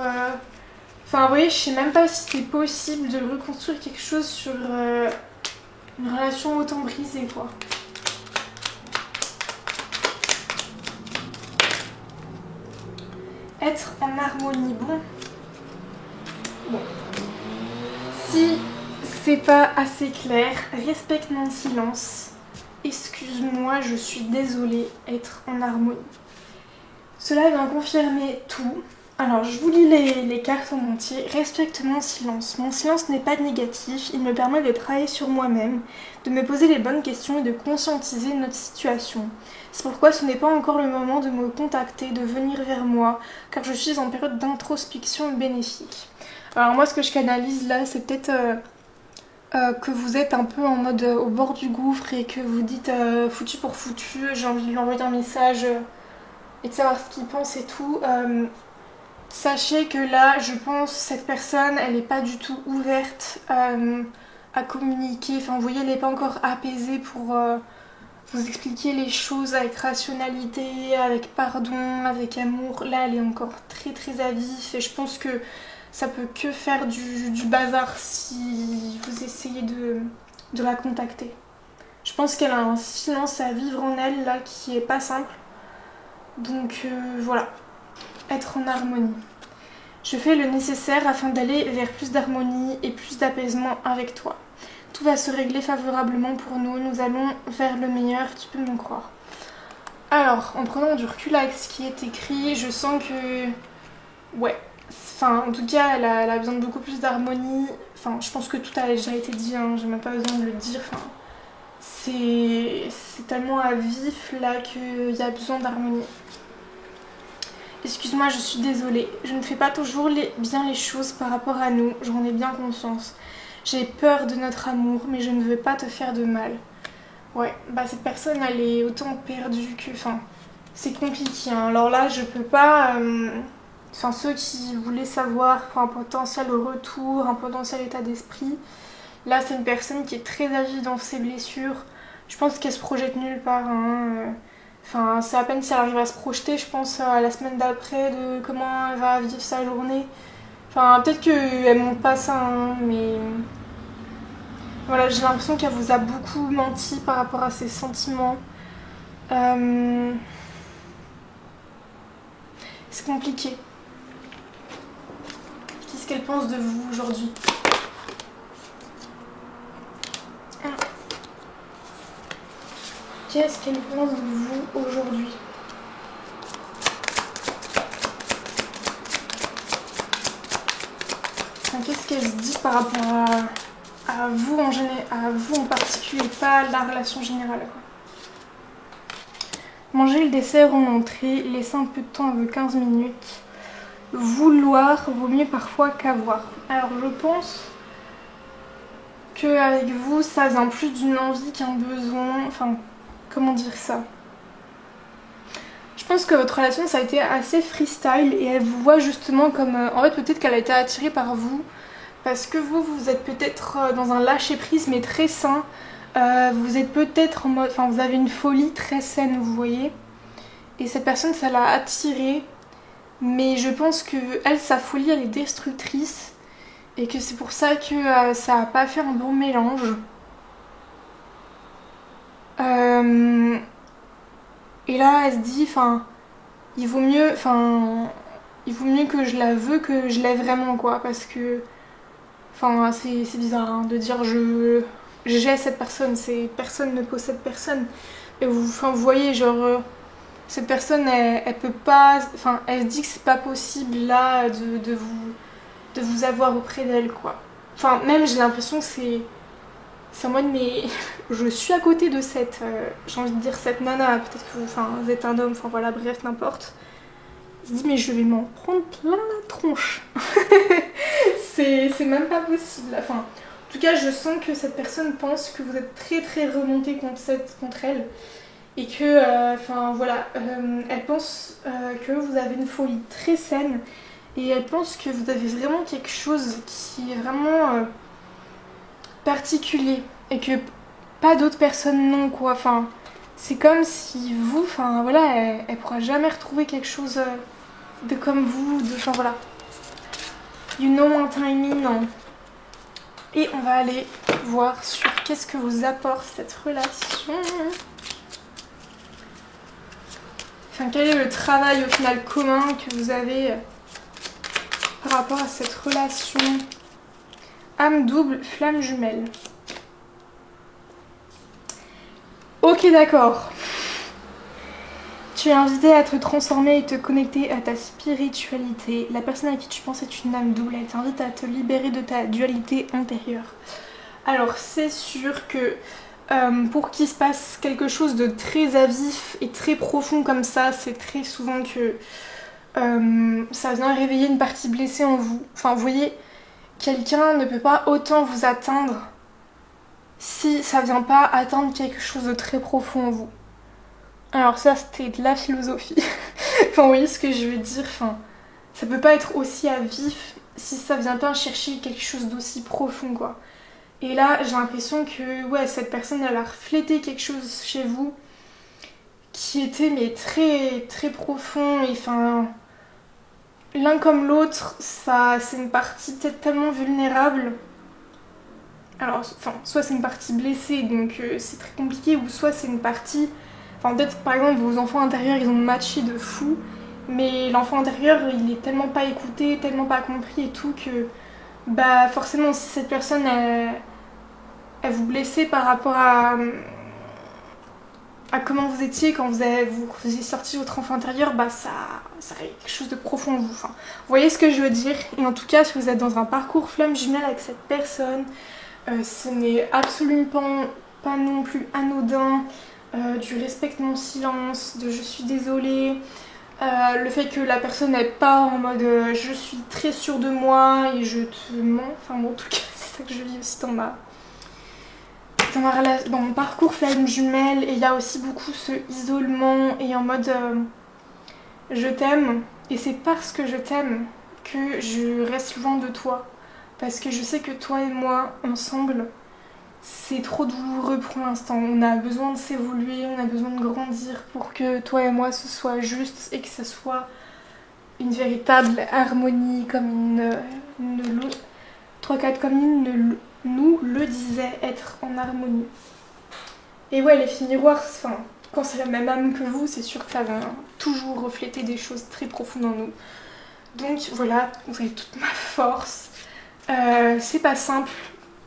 Enfin, vous voyez, je sais même pas si c'est possible de reconstruire quelque chose sur une relation autant brisée, quoi. Être en harmonie, bon. Si c'est pas assez clair, respecte mon silence. Excuse-moi, je suis désolée, être en harmonie. Cela vient confirmer tout. Alors, je vous lis les cartes en entier. Respecte mon silence. Mon silence n'est pas négatif, il me permet de travailler sur moi-même, de me poser les bonnes questions et de conscientiser notre situation. C'est pourquoi ce n'est pas encore le moment de me contacter, de venir vers moi, car je suis en période d'introspection bénéfique. Alors moi, ce que je canalise là, c'est peut-être que vous êtes un peu en mode au bord du gouffre et que vous dites foutu pour foutu, j'ai envie de lui envoyer un message et de savoir ce qu'il pense et tout. Sachez que là, je pense cette personne, elle n'est pas du tout ouverte à communiquer. Enfin, vous voyez, elle n'est pas encore apaisée pour vous expliquer les choses avec rationalité, avec pardon, avec amour. Là, elle est encore très très à vif et je pense que ça peut que faire du bazar si vous essayez de la contacter. Je pense qu'elle a un silence à vivre en elle là qui est pas simple. Donc voilà, être en harmonie. Je fais le nécessaire afin d'aller vers plus d'harmonie et plus d'apaisement avec toi. Tout va se régler favorablement pour nous, nous allons vers le meilleur, tu peux m'en croire. Alors, en prenant du recul avec ce qui est écrit, je sens que... Ouais. Enfin, en tout cas, elle a besoin de beaucoup plus d'harmonie. Enfin, je pense que tout a déjà été dit, hein, j'ai même pas besoin de le dire. Enfin, c'est tellement à vif là qu'il y a besoin d'harmonie. Excuse-moi, je suis désolée. Je ne fais pas toujours bien les choses par rapport à nous, j'en ai bien conscience. J'ai peur de notre amour, mais je ne veux pas te faire de mal. Ouais, bah cette personne, elle est autant perdue que... Enfin, c'est compliqué, hein. Alors là, je peux pas... Enfin, ceux qui voulaient savoir pour un potentiel retour, un potentiel état d'esprit, là, c'est une personne qui est très agile dans ses blessures. Je pense qu'elle se projette nulle part, hein. Enfin, c'est à peine si elle arrive à se projeter, je pense, à la semaine d'après, de comment elle va vivre sa journée. Enfin, peut-être qu'elle montre pas ça, hein, mais... Voilà, j'ai l'impression qu'elle vous a beaucoup menti par rapport à ses sentiments. C'est compliqué. Qu'est-ce qu'elle pense de vous aujourd'hui? Qu'est-ce qu'elle pense de vous aujourd'hui? Enfin, qu'est-ce qu'elle se dit par rapport à vous en général, à vous en particulier, pas la relation générale, quoi. Manger le dessert en entrée, laisser un peu de temps avec 15 minutes. Vouloir vaut mieux parfois qu'avoir. Alors je pense qu'avec vous, ça vient plus d'une envie qu'un besoin. Enfin, comment dire ça? Je pense que votre relation, ça a été assez freestyle et elle vous voit justement comme... en fait, peut-être qu'elle a été attirée par vous parce que vous êtes peut-être dans un lâcher-prise mais très sain. Vous êtes peut-être en mode... Enfin, vous avez une folie très saine, vous voyez. Et cette personne, ça l'a attirée. Mais je pense que elle, sa folie, elle est destructrice. Et que c'est pour ça que ça n'a pas fait un bon mélange. Et là, elle se dit, enfin, il vaut mieux que je la veux que je l'aie vraiment, quoi. Parce que, enfin, c'est bizarre hein, de dire j'ai cette personne, personne ne possède personne. Et vous voyez, genre, cette personne, elle peut pas, enfin, elle se dit que c'est pas possible là de vous avoir auprès d'elle, quoi. Enfin, même j'ai l'impression que c'est en mode, mais je suis à côté de cette, j'ai envie de dire cette nana, peut-être que vous êtes un homme, enfin voilà, bref, n'importe. Il se dit, mais je vais m'en prendre plein la tronche. c'est même pas possible. Enfin, en tout cas, je sens que cette personne pense que vous êtes très très remonté contre elle. Et que, enfin voilà, elle pense que vous avez une folie très saine. Et elle pense que vous avez vraiment quelque chose qui est vraiment particulier. Et que pas d'autres personnes non, quoi. Enfin, c'est comme si vous, enfin voilà, elle pourra jamais retrouver quelque chose de comme vous, enfin voilà. You know one timing, non. Et on va aller voir sur qu'est-ce que vous apporte cette relation. Enfin, quel est le travail au final commun que vous avez par rapport à cette relation? Âme double, flamme jumelle. Ok, d'accord. Tu es invité à te transformer et te connecter à ta spiritualité. La personne à qui tu penses est une âme double. Elle t'invite à te libérer de ta dualité intérieure. Alors, c'est sûr que pour qu'il se passe quelque chose de très vif et très profond comme ça, c'est très souvent que ça vient réveiller une partie blessée en vous. Enfin, vous voyez, quelqu'un ne peut pas autant vous atteindre si ça vient pas atteindre quelque chose de très profond en vous. Alors ça, c'était de la philosophie. Enfin, vous voyez ce que je veux dire, enfin, ça peut pas être aussi à vif si ça vient pas chercher quelque chose d'aussi profond, quoi. Et là, j'ai l'impression que ouais, cette personne, elle a reflété quelque chose chez vous qui était mais très très profond. Et enfin, l'un comme l'autre, ça, c'est une partie peut-être tellement vulnérable. Alors, enfin, soit c'est une partie blessée, donc c'est très compliqué, ou soit c'est une partie... Enfin, peut-être par exemple, vos enfants intérieurs, ils ont matché de fou, mais l'enfant intérieur, il est tellement pas écouté, tellement pas compris et tout que... Bah, forcément, si cette personne, elle vous blessait par rapport à comment vous étiez quand vous faisiez sortir votre enfant intérieur, bah ça a quelque chose de profond en vous. Enfin, vous voyez ce que je veux dire? Et en tout cas, si vous êtes dans un parcours flamme jumelle avec cette personne, ce n'est absolument pas non plus anodin. Du respecte mon silence, de je suis désolée, le fait que la personne n'est pas en mode je suis très sûre de moi et je te mens. Enfin bon, en tout cas, c'est ça que je vis aussi dans mon parcours flamme jumelle. Et il y a aussi beaucoup ce isolement et en mode je t'aime et c'est parce que je t'aime que je reste loin de toi, parce que je sais que toi et moi ensemble c'est trop douloureux pour l'instant. On a besoin de s'évoluer, on a besoin de grandir pour que toi et moi ce soit juste et que ce soit une véritable harmonie comme une 3-4 comme une nous le disait, être en harmonie. Et ouais, les filles miroirs, enfin, quand c'est la même âme que vous, c'est sûr que ça va toujours refléter des choses très profondes en nous. Donc voilà, vous avez toute ma force. C'est pas simple.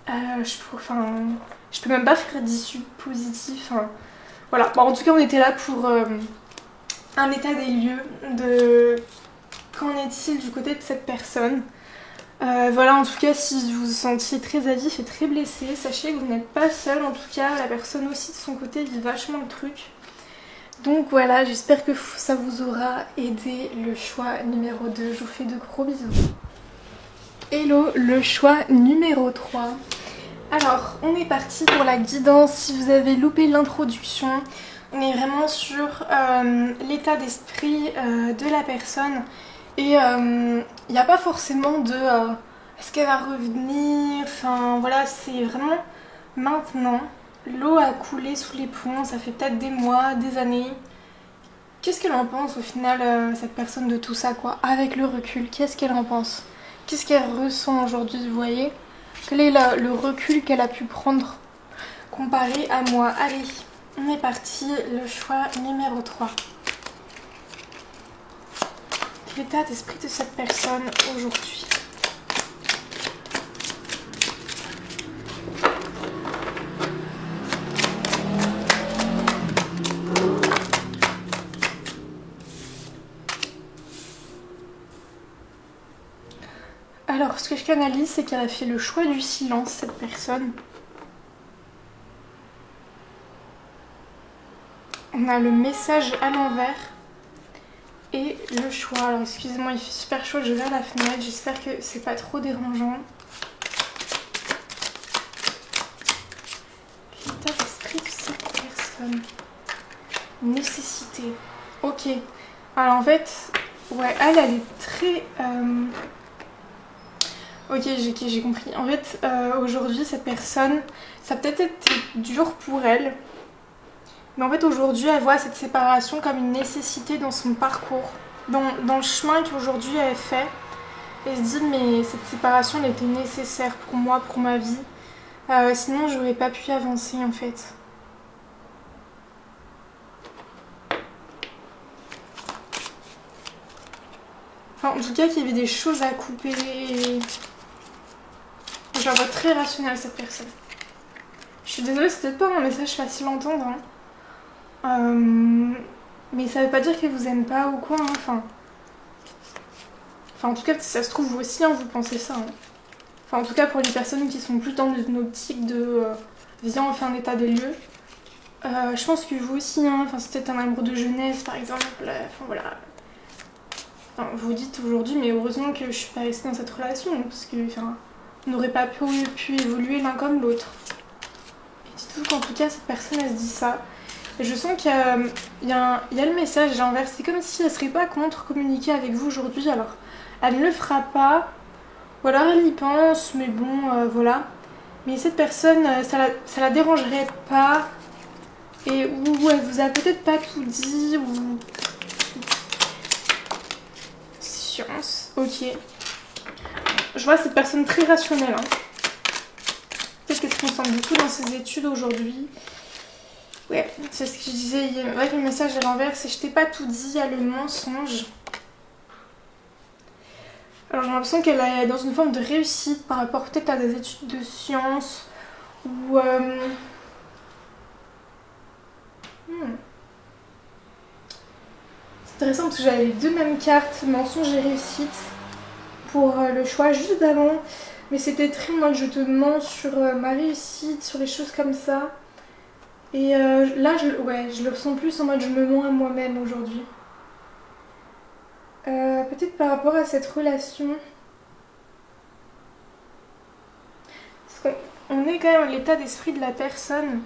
Je peux même pas faire d'issue positive. Voilà. Bon, en tout cas, on était là pour un état des lieux de qu'en est-il du côté de cette personne. Voilà, en tout cas, si vous vous sentiez très à vif et très blessé, sachez que vous n'êtes pas seul. En tout cas, la personne aussi de son côté vit vachement le truc. Donc voilà, j'espère que ça vous aura aidé. Le choix numéro 2, je vous fais de gros bisous. Hello, le choix numéro 3. Alors, on est parti pour la guidance. Si vous avez loupé l'introduction, on est vraiment sur l'état d'esprit de la personne. Et il n'y a pas forcément de est-ce qu'elle va revenir. Enfin voilà, c'est vraiment maintenant. L'eau a coulé sous les ponts, ça fait peut-être des mois, des années. Qu'est-ce qu'elle en pense au final, cette personne, de tout ça, quoi? Avec le recul, qu'est-ce qu'elle en pense? Qu'est-ce qu'elle ressent aujourd'hui, vous voyez? Quel est le recul qu'elle a pu prendre comparé à moi? Allez, on est parti, le choix numéro 3. L'état d'esprit de cette personne aujourd'hui. Alors, ce que je canalise, c'est qu'elle a fait le choix du silence, cette personne. On a le message à l'envers et le choix. Alors, excusez-moi, il fait super chaud, je vais à la fenêtre. J'espère que c'est pas trop dérangeant. L'état d'esprit de cette personne. Nécessité. Ok. Alors, en fait, ouais, elle est très... Ok, j'ai compris. En fait, aujourd'hui, cette personne, ça a peut-être été dur pour elle. Mais en fait, aujourd'hui, elle voit cette séparation comme une nécessité dans son parcours. Dans le chemin qu'aujourd'hui elle fait. Elle se dit, mais cette séparation, elle était nécessaire pour moi, pour ma vie. Sinon, j'aurais pas pu avancer, en fait. Enfin, en tout cas, qu'il y avait des choses à couper. Je la vois très rationnelle, cette personne. Je suis désolée, c'est peut-être pas un message facile à entendre. Mais ça veut pas dire qu'elle vous aime pas ou quoi. Enfin, en tout cas, si ça se trouve, vous aussi, vous pensez ça. Enfin, en tout cas, pour les personnes qui sont plus dans une optique de viens, on fait un état des lieux. Je pense que vous aussi, enfin, c'est peut-être un amour de jeunesse, par exemple. Enfin, voilà. Enfin, vous dites aujourd'hui, mais heureusement que je suis pas restée dans cette relation. Parce que, enfin... on n'aurait pas pu évoluer l'un comme l'autre. Et dites-vous qu'en tout cas, cette personne, elle se dit ça. Et je sens qu'il y a le message à l'envers. C'est comme si elle serait pas contre communiquer avec vous aujourd'hui. Alors, elle ne le fera pas. Ou alors elle y pense, mais bon, voilà. Mais cette personne, ça la dérangerait pas. Et ou elle vous a peut-être pas tout dit. Ou... Science, ok. Je vois cette personne très rationnelle. Peut-être qu'elle se concentre beaucoup dans ses études aujourd'hui. Ouais, c'est ce que je disais. Ouais, le message à l'envers, c'est je t'ai pas tout dit, il y a le mensonge. Alors j'ai l'impression qu'elle est dans une forme de réussite par rapport peut-être à des études de sciences. Ou... C'est intéressant parce que j'avais les deux mêmes cartes, mensonge et réussite, pour le choix juste d'avant. Mais c'était très moi que je te mens sur ma réussite, sur les choses comme ça. Et là, je le ressens plus en mode je me mens à moi-même aujourd'hui. Peut-être par rapport à cette relation. Parce qu'on est quand même à l'état d'esprit de la personne.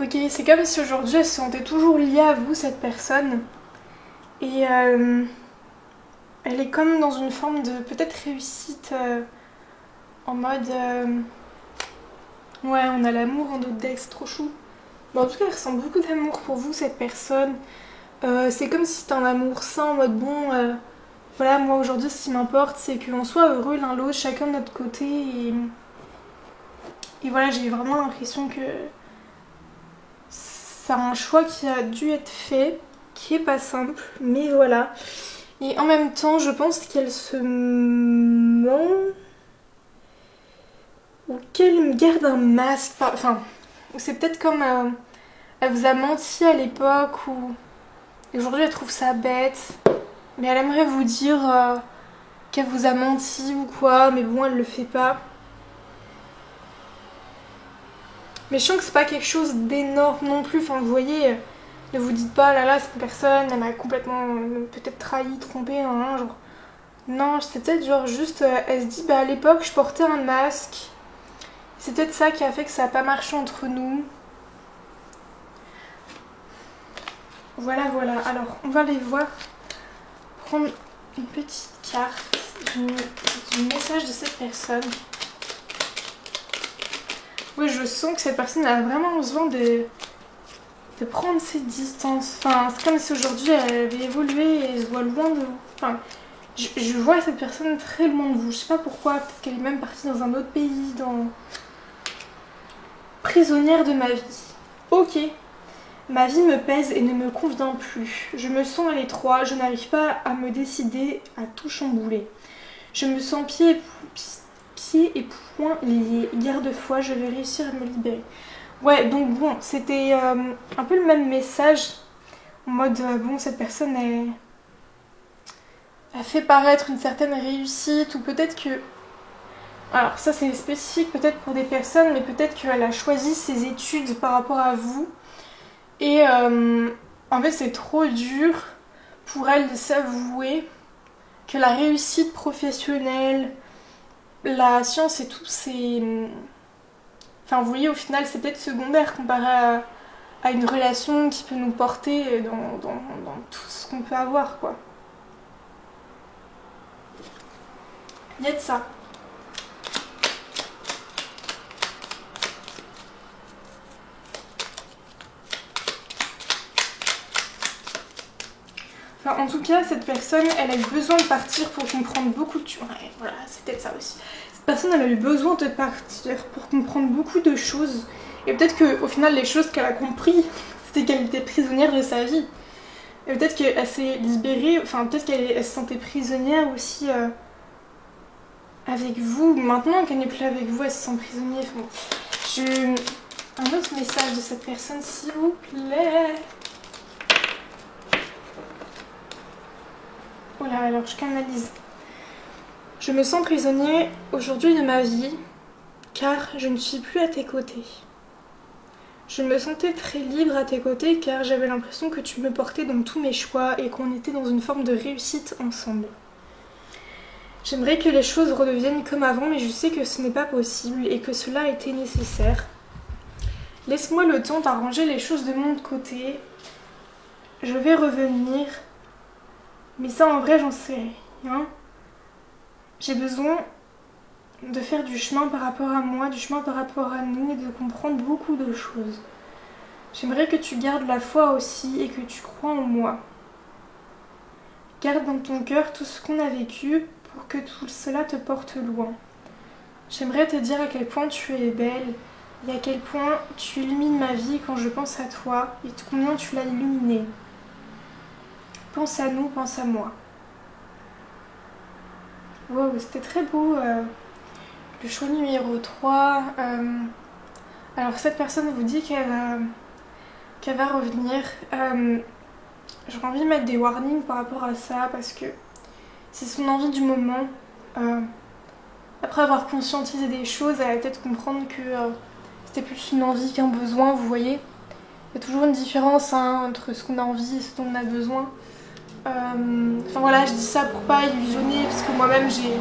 Ok, c'est comme si aujourd'hui elle se sentait toujours liée à vous, cette personne. Et elle est comme dans une forme de peut-être réussite. En mode... ouais, on a l'amour en notre deck, c'est trop chou. Bon, en tout cas, elle ressent beaucoup d'amour pour vous, cette personne. C'est comme si c'était un amour sain, en mode bon... voilà, moi aujourd'hui ce qui m'importe c'est qu'on soit heureux l'un l'autre, chacun de notre côté et voilà, j'ai vraiment l'impression que c'est un choix qui a dû être fait, qui est pas simple, mais voilà. Et en même temps, je pense qu'elle se ment ou qu'elle garde un masque. Enfin, c'est peut-être comme elle vous a menti à l'époque ou aujourd'hui elle trouve ça bête, mais elle aimerait vous dire qu'elle vous a menti ou quoi, mais bon, elle le fait pas. Mais je sens que c'est pas quelque chose d'énorme non plus. Enfin, vous voyez, ne vous dites pas, là là, cette personne, elle m'a complètement peut-être trahi, trompé, hein, genre. Non, c'est peut-être genre juste, elle se dit, bah à l'époque, je portais un masque. C'est peut-être ça qui a fait que ça a pas marché entre nous. Voilà, voilà. Alors, on va aller voir, prendre une petite carte du message de cette personne. Oui, je sens que cette personne a vraiment besoin de prendre ses distances. Enfin, c'est comme si aujourd'hui elle avait évolué et elle se voit loin de vous. Enfin, je vois cette personne très loin de vous. Je sais pas pourquoi. Peut-être qu'elle est même partie dans un autre pays, dans... Prisonnière de ma vie. Ok. Ma vie me pèse et ne me convient plus. Je me sens à l'étroit. Je n'arrive pas à me décider à tout chambouler. Je me sens pieds et poings liés. Garde-foi, je vais réussir à me libérer. Ouais, donc bon, c'était un peu le même message. En mode, bon, cette personne a fait paraître une certaine réussite, ou peut-être que... Alors ça c'est spécifique peut-être pour des personnes, mais peut-être qu'elle a choisi ses études par rapport à vous. Et en fait c'est trop dur pour elle de s'avouer que la réussite professionnelle, la science et tout, c'est... Enfin vous voyez, au final c'est peut-être secondaire comparé à une relation qui peut nous porter dans tout ce qu'on peut avoir, quoi. Il y a de ça. Enfin, en tout cas, cette personne, elle a eu besoin de partir pour comprendre beaucoup de choses. Ouais, voilà, c'est peut-être ça aussi. Cette personne, elle a eu besoin de partir pour comprendre beaucoup de choses. Et peut-être qu'au final, les choses qu'elle a compris, c'était qu'elle était prisonnière de sa vie. Et peut-être qu'elle s'est libérée, enfin peut-être qu'elle se sentait prisonnière aussi avec vous. Maintenant qu'elle n'est plus avec vous, elle se sent prisonnière. Enfin, un autre message de cette personne, s'il vous plaît. Voilà, alors je canalise. Je me sens prisonnier aujourd'hui de ma vie, car je ne suis plus à tes côtés. Je me sentais très libre à tes côtés, car j'avais l'impression que tu me portais dans tous mes choix et qu'on était dans une forme de réussite ensemble. J'aimerais que les choses redeviennent comme avant, mais je sais que ce n'est pas possible et que cela a été nécessaire. Laisse-moi le temps d'arranger les choses de mon côté. Je vais revenir. Mais ça, en vrai, j'en sais rien. J'ai besoin de faire du chemin par rapport à moi, du chemin par rapport à nous et de comprendre beaucoup de choses. J'aimerais que tu gardes la foi aussi et que tu crois en moi. Garde dans ton cœur tout ce qu'on a vécu pour que tout cela te porte loin. J'aimerais te dire à quel point tu es belle et à quel point tu illumines ma vie quand je pense à toi et combien tu l'as illuminée. Pense à nous, pense à moi. Wow, c'était très beau. Le choix numéro 3. Alors cette personne vous dit qu'elle va revenir. J'aurais envie de mettre des warnings par rapport à ça parce que c'est son envie du moment. Après avoir conscientisé des choses, elle va peut-être comprendre que c'était plus une envie qu'un besoin, vous voyez. Il y a toujours une différence entre ce qu'on a envie et ce dont on a besoin. Enfin voilà, je dis ça pour pas illusionner parce que moi-même j'ai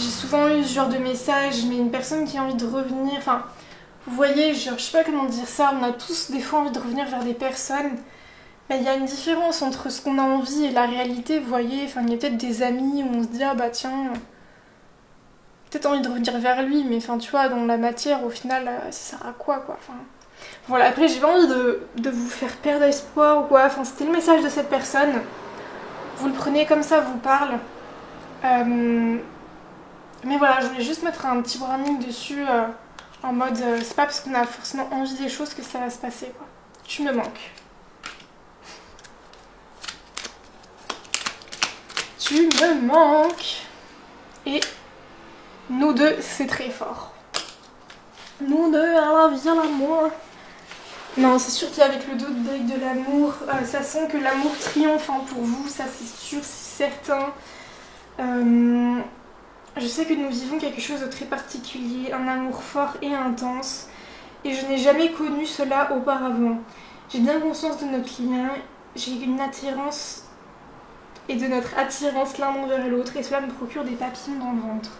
souvent eu ce genre de message, mais une personne qui a envie de revenir, enfin vous voyez, genre, je sais pas comment dire ça, on a tous des fois envie de revenir vers des personnes, mais il y a une différence entre ce qu'on a envie et la réalité, vous voyez, enfin il y a peut-être des amis où on se dit ah bah tiens, peut-être envie de revenir vers lui, mais enfin tu vois, dans la matière au final ça sert à quoi enfin. Voilà, après j'ai pas envie de vous faire perdre espoir ou quoi, enfin c'était le message de cette personne. vous le prenez comme ça vous parle. Mais voilà, je voulais juste mettre un petit warning dessus en mode c'est pas parce qu'on a forcément envie des choses que ça va se passer quoi. Tu me manques. Tu me manques. Et nous deux, c'est très fort. Nous deux, alors viens l'amour. Non, c'est sûr qu'avec le dos de l'amour, ça sent que l'amour triomphe hein, pour vous, ça c'est sûr, c'est certain. Je sais que nous vivons quelque chose de très particulier, un amour fort et intense, et je n'ai jamais connu cela auparavant. J'ai bien conscience de notre lien, j'ai une attirance et de notre attirance l'un envers l'autre, et cela me procure des papillons dans le ventre.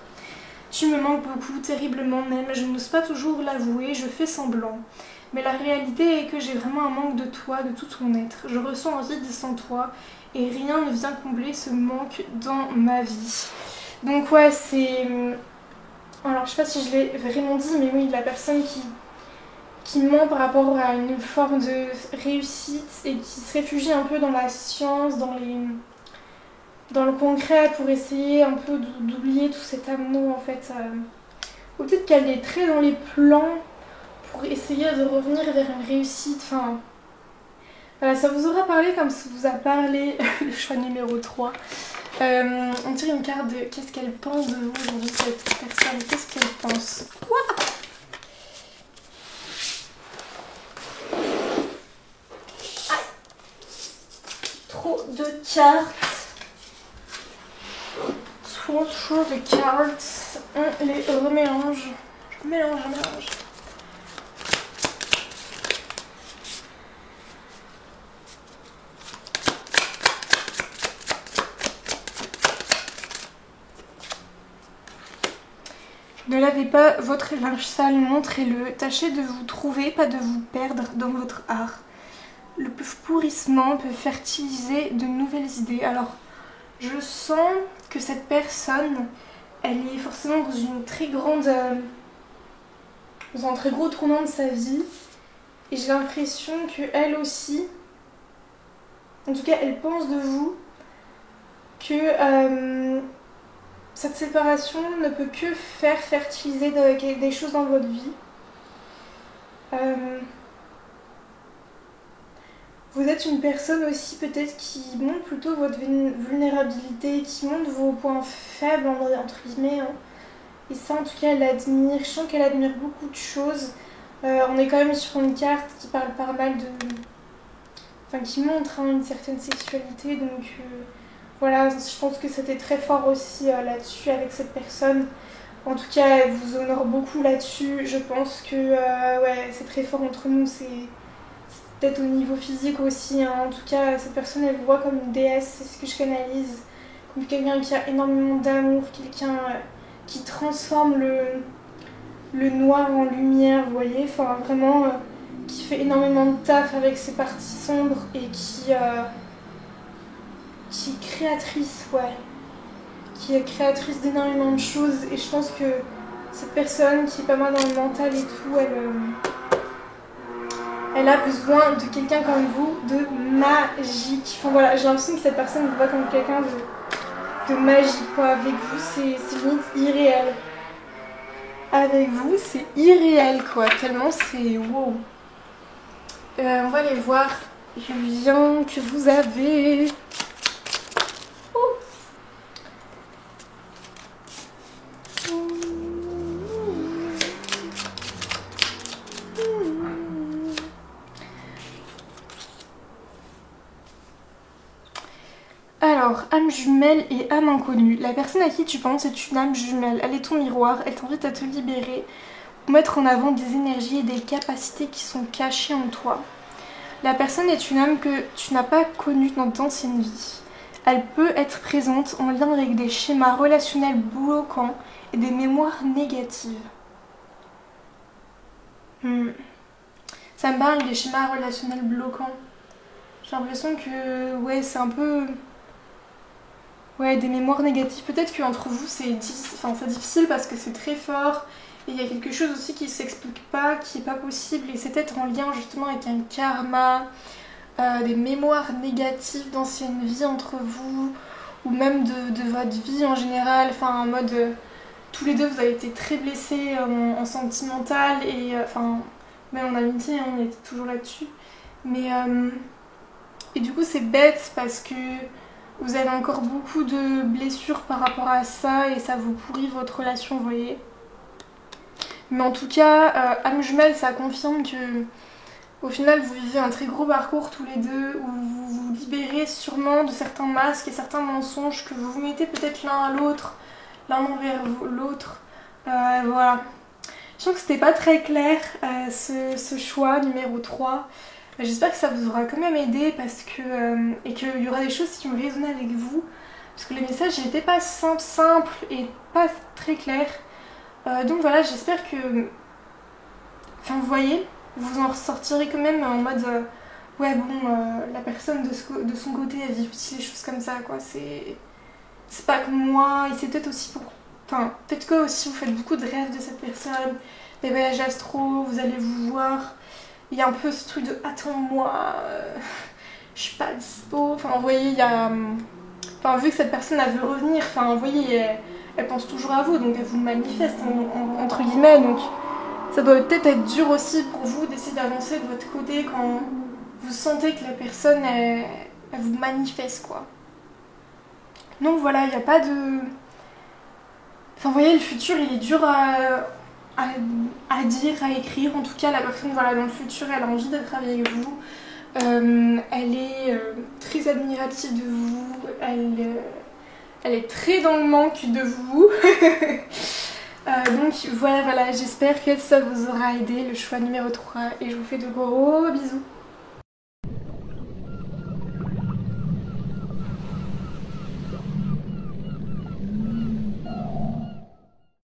Tu me manques beaucoup, terriblement même, je n'ose pas toujours l'avouer, je fais semblant. Mais la réalité est que j'ai vraiment un manque de toi, de tout ton être. Je ressens un vide sans toi, et rien ne vient combler ce manque dans ma vie. Donc ouais, c'est... Alors je sais pas si je l'ai vraiment dit, mais oui, la personne qui ment par rapport à une forme de réussite et qui se réfugie un peu dans la science, dans le concret pour essayer un peu d'oublier tout cet amour en fait. Ou peut-être qu'elle est très dans les plans pour essayer de revenir vers une réussite. Enfin, voilà, ça vous aura parlé comme ça vous a parlé le choix numéro 3. On tire une carte de qu'est-ce qu'elle pense de vous aujourd'hui, cette personne. Qu'est-ce qu'elle pense? Quoi? Trop de cartes. Trop de cartes. On les remélange. Je mélange. Ne lavez pas votre linge sale, montrez-le. Tâchez de vous trouver, pas de vous perdre dans votre art. Le pourrissement peut fertiliser de nouvelles idées. Alors, je sens que cette personne, elle est forcément dans une très grande... dans un très gros tournant de sa vie. Et j'ai l'impression qu'elle aussi, en tout cas, elle pense de vous que... cette séparation ne peut que faire fertiliser des choses dans votre vie. Vous êtes une personne aussi peut-être qui montre plutôt votre vulnérabilité, qui montre vos points faibles entre guillemets. Hein. Et ça en tout cas elle l'admire. Je sens qu'elle admire beaucoup de choses. On est quand même sur une carte qui parle pas mal de... Enfin qui montre hein, une certaine sexualité. Donc voilà, je pense que c'était très fort aussi là-dessus avec cette personne. En tout cas elle vous honore beaucoup là-dessus. Je pense que ouais, c'est très fort entre nous. C'est peut-être au niveau physique aussi, hein. En tout cas cette personne elle vous voit comme une déesse, c'est ce que je canalise, comme quelqu'un qui a énormément d'amour, quelqu'un qui transforme le noir en lumière, vous voyez, enfin vraiment qui fait énormément de taf avec ses parties sombres et qui est créatrice, ouais, qui est créatrice d'énormément de choses. Et je pense que cette personne qui est pas mal dans le mental et tout, elle a besoin de quelqu'un comme vous, de magique. Enfin voilà, j'ai l'impression que cette personne vous voit comme quelqu'un de magique, quoi. Avec vous, c'est limite irréel. Avec vous, c'est irréel, quoi. Tellement c'est wow. On va aller voir le lien que vous avez. Oh. Alors, âme jumelle et âme inconnue. La personne à qui tu penses est une âme jumelle. Elle est ton miroir, elle t'invite à te libérer ou mettre en avant des énergies et des capacités qui sont cachées en toi. La personne est une âme que tu n'as pas connue dans d'anciennes vies. Elle peut être présente en lien avec des schémas relationnels bloquants et des mémoires négatives. Ça me parle des schémas relationnels bloquants. J'ai l'impression que ouais, c'est un peu... Ouais, des mémoires négatives. Peut-être qu'entre vous, c'est difficile parce que c'est très fort. Et il y a quelque chose aussi qui ne s'explique pas, qui n'est pas possible. Et c'est peut-être en lien justement avec un karma, des mémoires négatives d'anciennes vies entre vous, ou même de votre vie en général, enfin en mode tous les deux vous avez été très blessés en sentimental et enfin même en amitié, hein, on était toujours là-dessus. Mais et du coup c'est bête parce que vous avez encore beaucoup de blessures par rapport à ça et ça vous pourrit votre relation, vous voyez. Mais en tout cas, âme jumelle, ça confirme que au final vous vivez un très gros parcours tous les deux où vous vous libérez sûrement de certains masques et certains mensonges que vous vous mettez peut-être l'un à l'autre, l'un envers l'autre. Voilà. Je trouve que c'était pas très clair ce choix numéro 3. J'espère que ça vous aura quand même aidé parce que, et qu'il y aura des choses qui ont résonné avec vous. Parce que les messages n'étaient pas simples et pas très clairs. Donc voilà, j'espère que... Enfin vous voyez, vous en ressortirez quand même en mode... ouais bon, la personne de son côté elle vit aussi les choses comme ça quoi. C'est pas comme moi et c'est peut-être aussi pour... Enfin, peut-être que aussi vous faites beaucoup de rêves de cette personne. Des voyages astro, vous allez vous voir... Il y a un peu ce truc de attends-moi, je suis pas dispo. Enfin, vous voyez, il y a. Enfin, vu que cette personne elle veut revenir, enfin, vous voyez, elle pense toujours à vous, donc elle vous manifeste, entre guillemets. Donc, ça doit peut-être être dur aussi pour vous d'essayer d'avancer de votre côté quand vous sentez que la personne elle vous manifeste, quoi. Donc voilà, il n'y a pas de. Enfin, vous voyez, le futur il est dur à dire, à écrire. En tout cas, la personne voilà, dans le futur, elle a envie d'être avec vous. Elle est très admirative de vous. Elle est très dans le manque de vous. Donc voilà, j'espère que ça vous aura aidé, le choix numéro 3. Et je vous fais de gros bisous.